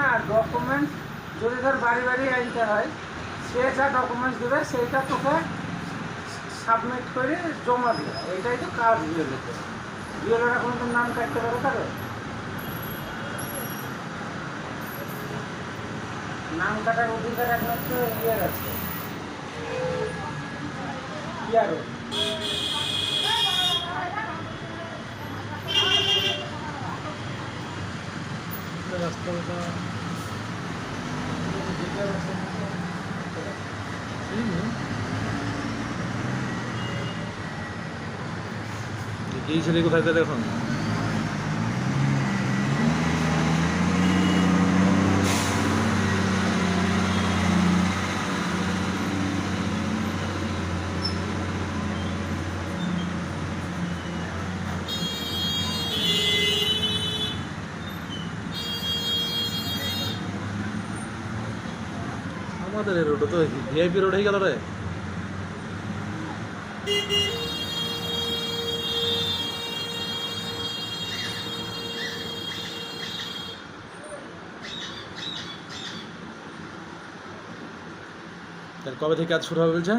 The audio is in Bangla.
না, ডকুমেন্টস যদি ধর বাড়ি বাড়ি আনতে হয়, সে যা ডকুমেন্টস দেবে সেইটা তোকে সাবমিট করে জমা দেওয়া, এটাই তো কাজ বিএলওতে। বিএলওরা কোনো তো নাম কাটতে পারে তাহলে নাম কাটার অধিকার একমাত্র ইয়ের আছে, ইয়ারও। রাস্তাটা এই ছেলে কোথায় তাহলে এখন? আমাদের এই রোডে তো ভিআইপি রোড হয়ে গেল রে। কবে থেকে কাজ শুরু হবে বলছে?